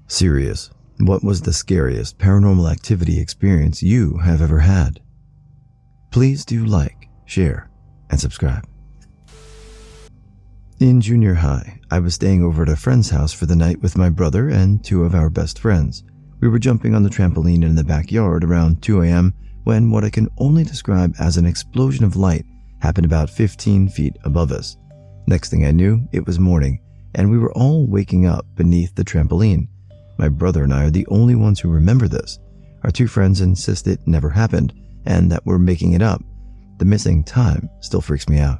Serious. What was the scariest paranormal activity experience you have ever had? Please do like, share, and subscribe. In junior high, I was staying over at a friend's house for the night with my brother and two of our best friends. We were jumping on the trampoline in the backyard around 2 a.m. when what I can only describe as an explosion of light happened about 15 feet above us. Next thing I knew, it was morning, and we were all waking up beneath the trampoline. My brother and I are the only ones who remember this. Our two friends insist it never happened, and that we're making it up. The missing time still freaks me out.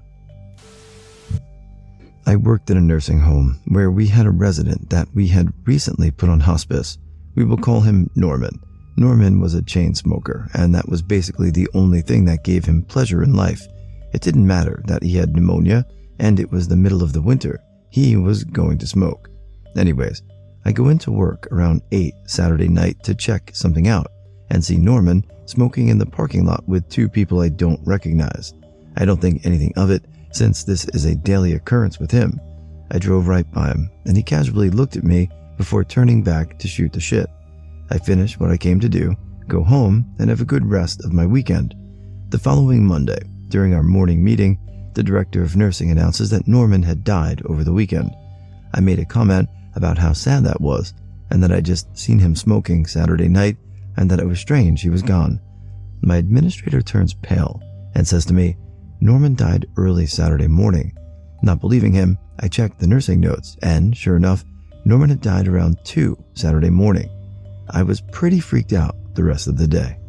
I worked in a nursing home where we had a resident that we had recently put on hospice. We will call him Norman. Norman was a chain smoker, and that was basically the only thing that gave him pleasure in life. It didn't matter that he had pneumonia, and it was the middle of the winter. He was going to smoke. Anyways, I go into work around 8 Saturday night to check something out and see Norman smoking in the parking lot with two people I don't recognize. I don't think anything of it since this is a daily occurrence with him. I drove right by him and he casually looked at me before turning back to shoot the shit. I finish what I came to do, go home, and have a good rest of my weekend. The following Monday, during our morning meeting, the director of nursing announces that Norman had died over the weekend. I made a comment about how sad that was, and that I'd just seen him smoking Saturday night, and that it was strange he was gone. My administrator turns pale and says to me, "Norman died early Saturday morning." Not believing him, I checked the nursing notes, and sure enough, Norman had died around 2 Saturday morning. I was pretty freaked out the rest of the day.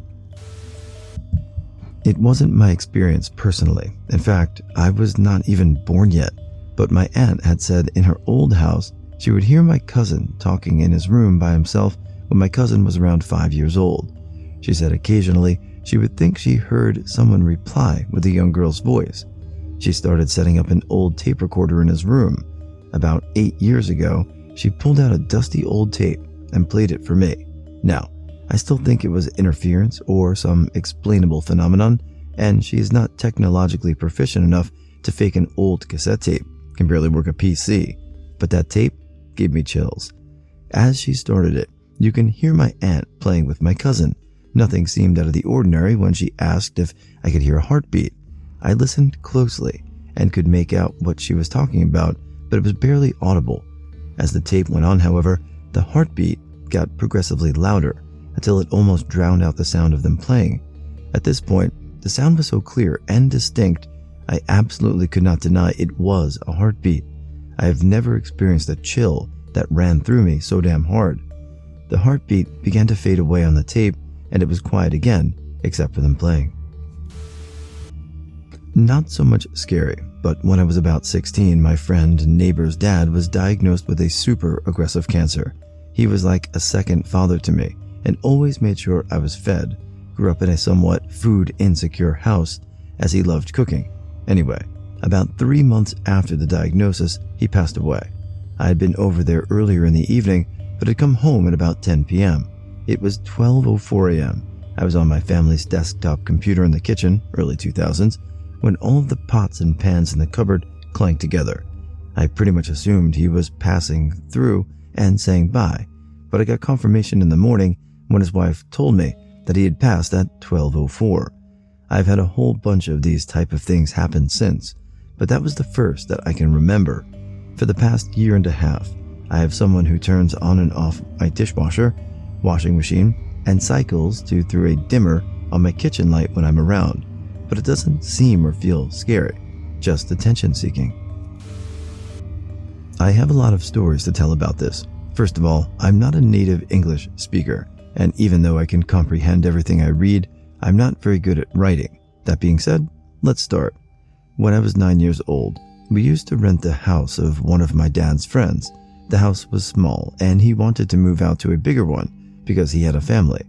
It wasn't my experience personally. In fact, I was not even born yet, but my aunt had said in her old house she would hear my cousin talking in his room by himself when my cousin was around 5 years old. She said occasionally she would think she heard someone reply with a young girl's voice. She started setting up an old tape recorder in his room. About 8 years ago, she pulled out a dusty old tape and played it for me. Now, I still think it was interference or some explainable phenomenon, and she is not technologically proficient enough to fake an old cassette tape, can barely work a PC, but that tape gave me chills. As she started it, you can hear my aunt playing with my cousin. Nothing seemed out of the ordinary when she asked if I could hear a heartbeat. I listened closely and could make out what she was talking about, but it was barely audible. As the tape went on, however, the heartbeat got progressively louder until it almost drowned out the sound of them playing. At this point, the sound was so clear and distinct, I absolutely could not deny it was a heartbeat. I have never experienced a chill that ran through me so damn hard. The heartbeat began to fade away on the tape, and it was quiet again, except for them playing. Not so much scary, but when I was about 16, my friend and neighbor's dad was diagnosed with a super aggressive cancer. He was like a second father to me, and always made sure I was fed. Grew up in a somewhat food insecure house, as he loved cooking. Anyway, about 3 months after the diagnosis, he passed away. I had been over there earlier in the evening, but had come home at about 10 p.m. It was 12:04 a.m. I was on my family's desktop computer in the kitchen, early 2000s, when all of the pots and pans in the cupboard clanked together. I pretty much assumed he was passing through and saying bye, but I got confirmation in the morning when his wife told me that he had passed at 12:04. I've had a whole bunch of these type of things happen since, but that was the first that I can remember. For the past year and a half, I have someone who turns on and off my dishwasher, washing machine, and cycles through a dimmer on my kitchen light when I'm around, but it doesn't seem or feel scary, just attention seeking. I have a lot of stories to tell about this. First of all, I'm not a native English speaker, and even though I can comprehend everything I read, I'm not very good at writing. That being said, let's start. When I was 9 years old, we used to rent the house of one of my dad's friends. The house was small, and he wanted to move out to a bigger one because he had a family.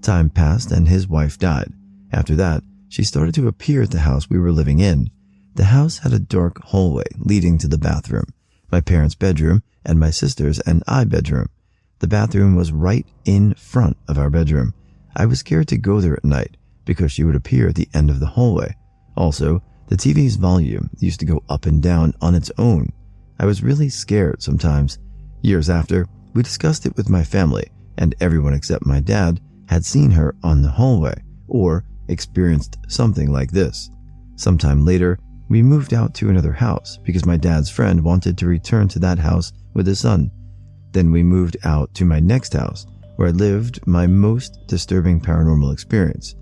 Time passed and his wife died. After that, she started to appear at the house we were living in. The house had a dark hallway leading to the bathroom, my parents' bedroom, and my sister's and I bedroom. The bathroom was right in front of our bedroom. I was scared to go there at night because she would appear at the end of the hallway. Also, the TV's volume used to go up and down on its own. I was really scared sometimes. Years after, We discussed it with my family, and everyone except my dad had seen her on the hallway or experienced something like this. Sometime later, we moved out to another house because my dad's friend wanted to return to that house with his son. Then we moved out to my next house, where I lived my most disturbing paranormal experience.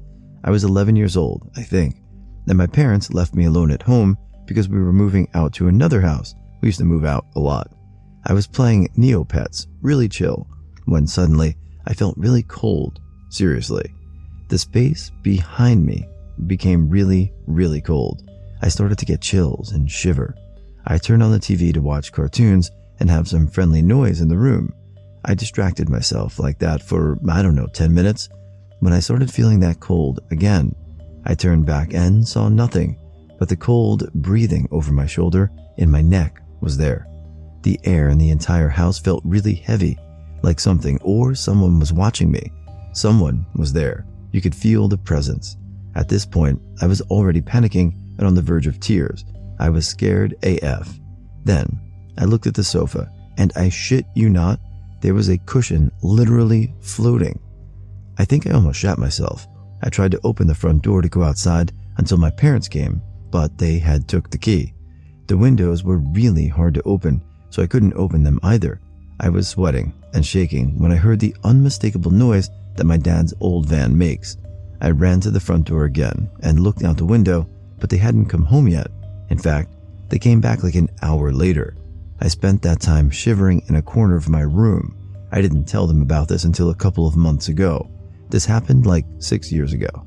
I was 11 years old, I think, and my parents left me alone at home because we were moving out to another house. We used to move out a lot. I was playing Neopets, really chill, when suddenly I felt really cold. Seriously. The space behind me became really, really cold. I started to get chills and shiver. I turned on the TV to watch cartoons and have some friendly noise in the room. I distracted myself like that for, 10 minutes. When I started feeling that cold again, I turned back and saw nothing, but the cold breathing over my shoulder in my neck was there. The air in the entire house felt really heavy, like something or someone was watching me. Someone was there. You could feel the presence. At this point, I was already panicking and on the verge of tears. I was scared AF. Then, I looked at the sofa, and I shit you not, there was a cushion literally floating. I think I almost shat myself. I tried to open the front door to go outside until my parents came, but they had took the key. The windows were really hard to open, so I couldn't open them either. I was sweating and shaking when I heard the unmistakable noise that my dad's old van makes. I ran to the front door again and looked out the window, but they hadn't come home yet. In fact, they came back like an hour later. I spent that time shivering in a corner of my room. I didn't tell them about this until a couple of months ago. This happened like 6 years ago.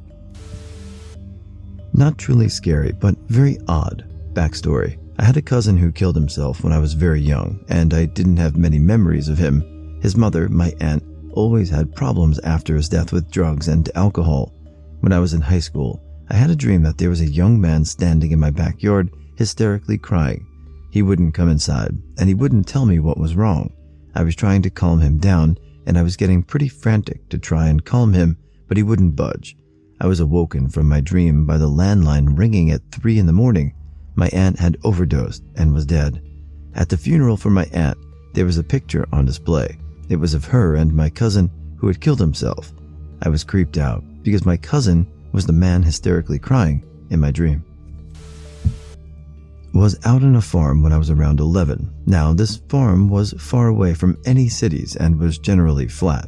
Not truly scary, but very odd. Backstory. I had a cousin who killed himself when I was very young, and I didn't have many memories of him. His mother, my aunt, always had problems after his death with drugs and alcohol. When I was in high school, I had a dream that there was a young man standing in my backyard, hysterically crying. He wouldn't come inside, and he wouldn't tell me what was wrong. I was trying to calm him down, and I was getting pretty frantic to try and calm him, but he wouldn't budge. I was awoken from my dream by the landline ringing at 3 a.m. My aunt had overdosed and was dead. At the funeral for my aunt, there was a picture on display. It was of her and my cousin who had killed himself. I was creeped out because my cousin was the man hysterically crying in my dream. Was out on a farm when I was around 11. Now, this farm was far away from any cities and was generally flat.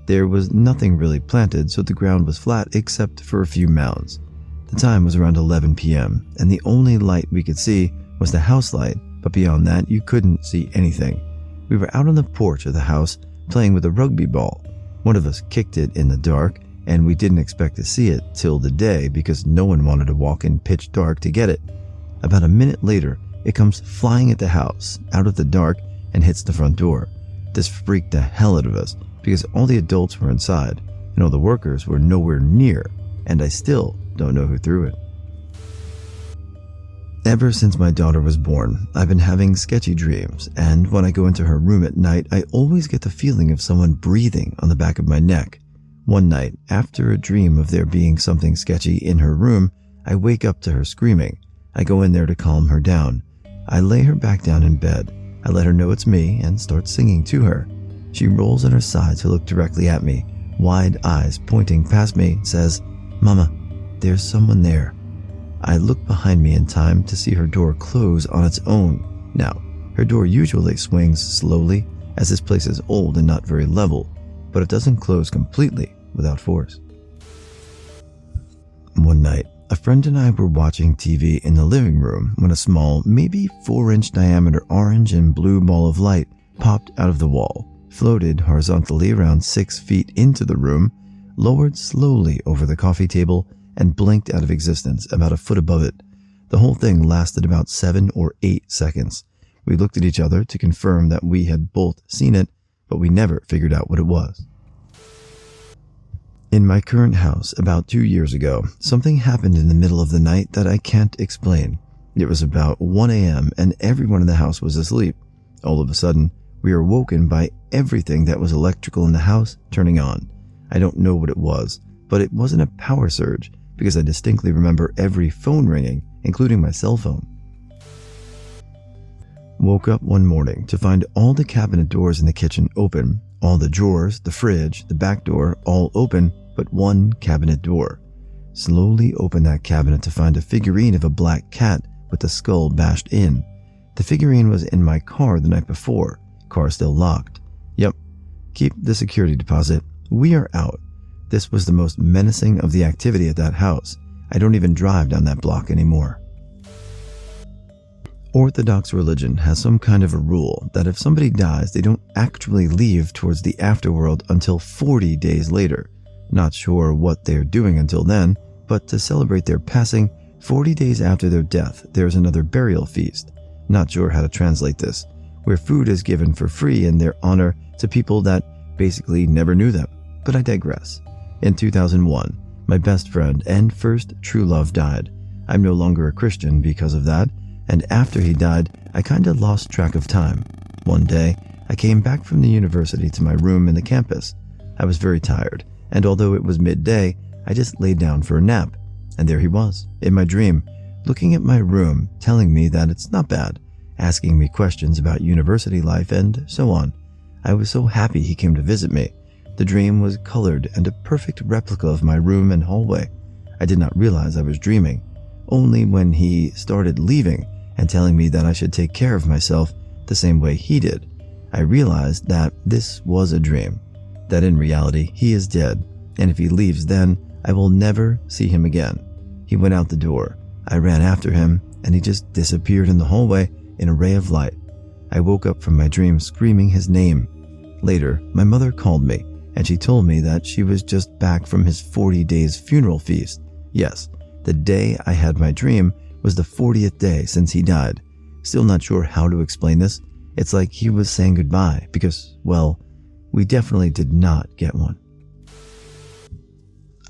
There was nothing really planted, so the ground was flat except for a few mounds. The time was around 11 p.m., and the only light we could see was the house light, but beyond that, you couldn't see anything. We were out on the porch of the house playing with a rugby ball. One of us kicked it in the dark, and we didn't expect to see it till the day because no one wanted to walk in pitch dark to get it. About a minute later, it comes flying at the house, out of the dark, and hits the front door. This freaked the hell out of us because all the adults were inside, and all the workers were nowhere near, and I still don't know who threw it. Ever since my daughter was born, I've been having sketchy dreams, and when I go into her room at night, I always get the feeling of someone breathing on the back of my neck. One night, after a dream of there being something sketchy in her room, I wake up to her screaming. I go in there to calm her down. I lay her back down in bed. I let her know it's me and start singing to her. She rolls on her side to look directly at me, wide eyes pointing past me, says, "Mama, there's someone there." I look behind me in time to see her door close on its own. Now, her door usually swings slowly, as this place is old and not very level, but it doesn't close completely without force. One night, a friend and I were watching TV in the living room when a small, maybe 4-inch diameter orange and blue ball of light popped out of the wall, floated horizontally around 6 feet into the room, lowered slowly over the coffee table, and blinked out of existence about a foot above it. The whole thing lasted about 7 or 8 seconds. We looked at each other to confirm that we had both seen it, but we never figured out what it was. In my current house, about 2 years ago, something happened in the middle of the night that I can't explain. It was about 1 a.m. and everyone in the house was asleep. All of a sudden, we were woken by everything that was electrical in the house turning on. I don't know what it was, but it wasn't a power surge because I distinctly remember every phone ringing, including my cell phone. woke up one morning to find all the cabinet doors in the kitchen open, all the drawers, the fridge, the back door, all open, but one cabinet door. Slowly opened that cabinet to find a figurine of a black cat with the skull bashed in. The figurine was in my car the night before, car still locked. Yep, keep the security deposit, we are out. This was the most menacing of the activity at that house. I don't even drive down that block anymore. Orthodox religion has some kind of a rule that if somebody dies, they don't actually leave towards the afterworld until 40 days later. Not sure what they're doing until then, but to celebrate their passing, 40 days after their death, there's another burial feast. Not sure how to translate this, where food is given for free in their honor to people that basically never knew them. But I digress. In 2001, my best friend and first true love died. I'm no longer a Christian because of that, and after he died, I kinda lost track of time. One day, I came back from the university to my room in the campus. I was very tired, and although it was midday, I just laid down for a nap. And there he was, in my dream, looking at my room, telling me that it's not bad, asking me questions about university life and so on. I was so happy he came to visit me. The dream was colored and a perfect replica of my room and hallway. I did not realize I was dreaming. Only when he started leaving and telling me that I should take care of myself the same way he did, I realized that this was a dream, that in reality he is dead, and if he leaves then, I will never see him again. He went out the door. I ran after him, and he just disappeared in the hallway in a ray of light. I woke up from my dream screaming his name. Later, my mother called me, and she told me that she was just back from his 40 days funeral feast. Yes, the day I had my dream was the 40th day since he died. Still not sure how to explain this. It's like he was saying goodbye because, well, we definitely did not get one.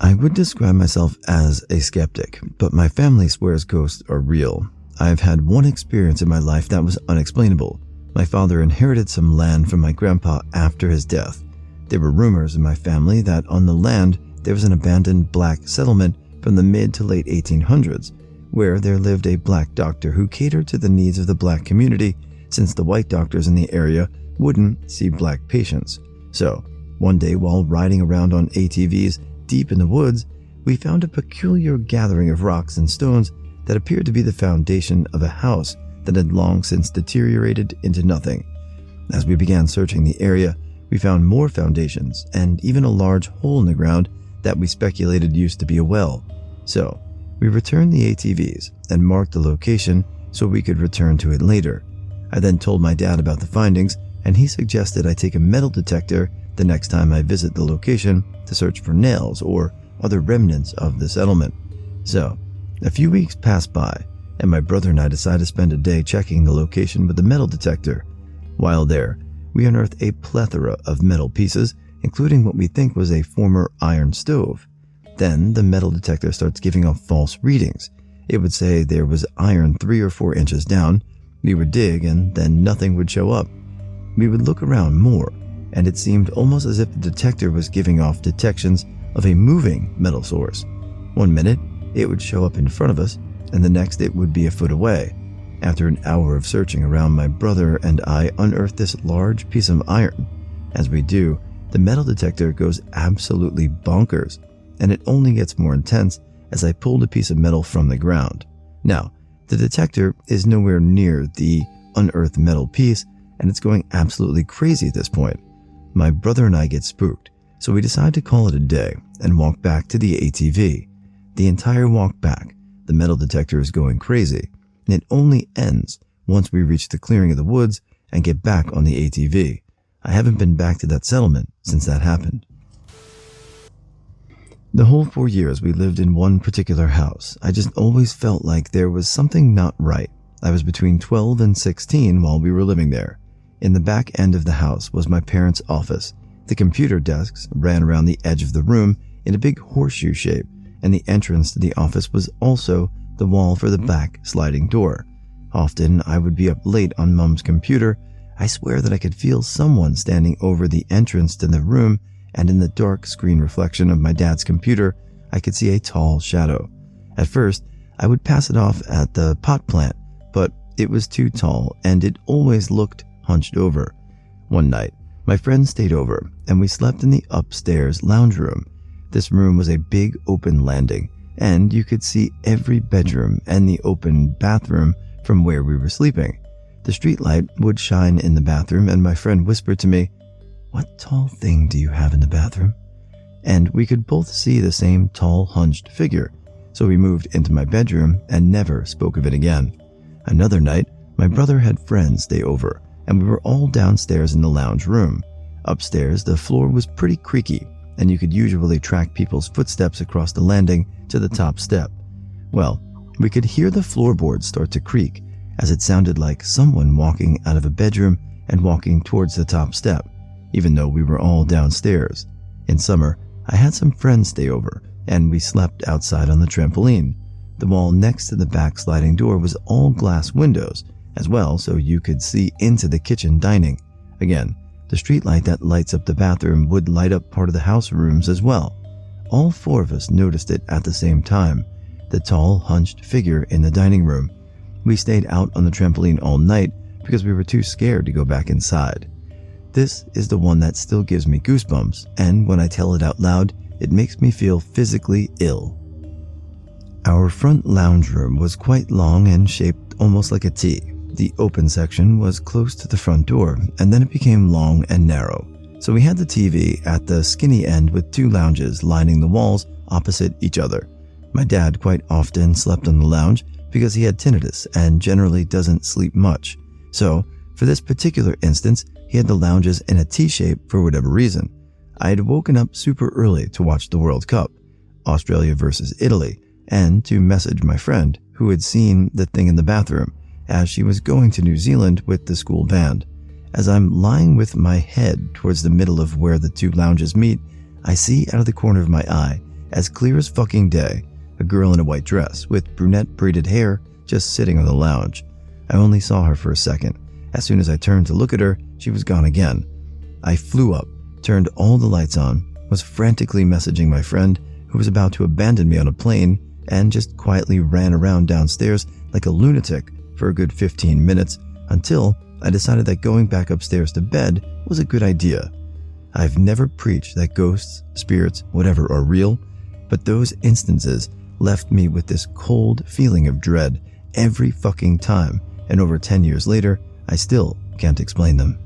I would describe myself as a skeptic, but my family swears ghosts are real. I've had one experience in my life that was unexplainable. My father inherited some land from my grandpa after his death. There were rumors in my family that on the land there was an abandoned black settlement from the mid to late 1800s, where there lived a black doctor who catered to the needs of the black community since the white doctors in the area wouldn't see black patients. So, one day while riding around on ATVs deep in the woods, we found a peculiar gathering of rocks and stones that appeared to be the foundation of a house that had long since deteriorated into nothing. As we began searching the area, we found more foundations and even a large hole in the ground that we speculated used to be a well. So, we returned the ATVs and marked the location so we could return to it later. I then told my dad about the findings, and he suggested I take a metal detector the next time I visit the location to search for nails or other remnants of the settlement. So, a few weeks passed by, and my brother and I decided to spend a day checking the location with the metal detector. While there, we unearthed a plethora of metal pieces, including what we think was a former iron stove. Then the metal detector starts giving off false readings. It would say there was iron 3 or 4 inches down. We would dig and then nothing would show up. We would look around more, and it seemed almost as if the detector was giving off detections of a moving metal source. One minute, it would show up in front of us, and the next it would be a foot away. After an hour of searching around, my brother and I unearthed this large piece of iron. As we do, the metal detector goes absolutely bonkers, and it only gets more intense as I pulled a piece of metal from the ground. Now, the detector is nowhere near the unearthed metal piece, and it's going absolutely crazy at this point. My brother and I get spooked, so we decide to call it a day and walk back to the ATV. The entire walk back, the metal detector is going crazy, and it only ends once we reach the clearing of the woods and get back on the ATV. I haven't been back to that settlement since that happened. The whole 4 years we lived in one particular house, I just always felt like there was something not right. I was between 12 and 16 while we were living there. In the back end of the house was my parents' office. The computer desks ran around the edge of the room in a big horseshoe shape, and the entrance to the office was also the wall for the back sliding door. Often I would be up late on Mom's computer. I swear that I could feel someone standing over the entrance to the room, and in the dark screen reflection of my dad's computer, I could see a tall shadow. At first, I would pass it off at the pot plant, but It was too tall and it always looked hunched over. One night, my friend stayed over and we slept in the upstairs lounge room. This room was a big open landing and you could see every bedroom and the open bathroom from where we were sleeping. The streetlight would shine in the bathroom and my friend whispered to me, "What tall thing do you have in the bathroom?" And we could both see the same tall hunched figure, so we moved into my bedroom and never spoke of it again. Another night, my brother had friends stay over and we were all downstairs in the lounge room. Upstairs, the floor was pretty creaky and you could usually track people's footsteps across the landing to the top step. Well, we could hear the floorboards start to creak as it sounded like someone walking out of a bedroom and walking towards the top step, even though we were all downstairs. In summer, I had some friends stay over and we slept outside on the trampoline. The wall next to the back sliding door was all glass windows as well, so you could see into the kitchen dining. Again, the streetlight that lights up the bathroom would light up part of the house rooms as well. All four of us noticed it at the same time, the tall, hunched figure in the dining room. We stayed out on the trampoline all night because we were too scared to go back inside. This is the one that still gives me goosebumps, and when I tell it out loud, it makes me feel physically ill. Our front lounge room was quite long and shaped almost like a T. The open section was close to the front door, and then it became long and narrow. So we had the TV at the skinny end with two lounges lining the walls opposite each other. My dad quite often slept on the lounge because he had tinnitus and generally doesn't sleep much. So, for this particular instance, he had the lounges in a T shape for whatever reason. I had woken up super early to watch the World Cup, Australia versus Italy, and to message my friend who had seen the thing in the bathroom as she was going to New Zealand with the school band. As I'm lying with my head towards the middle of where the two lounges meet, I see out of the corner of my eye, as clear as fucking day, a girl in a white dress with brunette braided hair just sitting on the lounge. I only saw her for a second. As soon as I turned to look at her, she was gone again. I flew up, turned all the lights on, was frantically messaging my friend who was about to abandon me on a plane, and just quietly ran around downstairs like a lunatic for a good 15 minutes until I decided that going back upstairs to bed was a good idea. I've never preached that ghosts, spirits, whatever are real, but those instances left me with this cold feeling of dread every fucking time, and over 10 years later, I still can't explain them.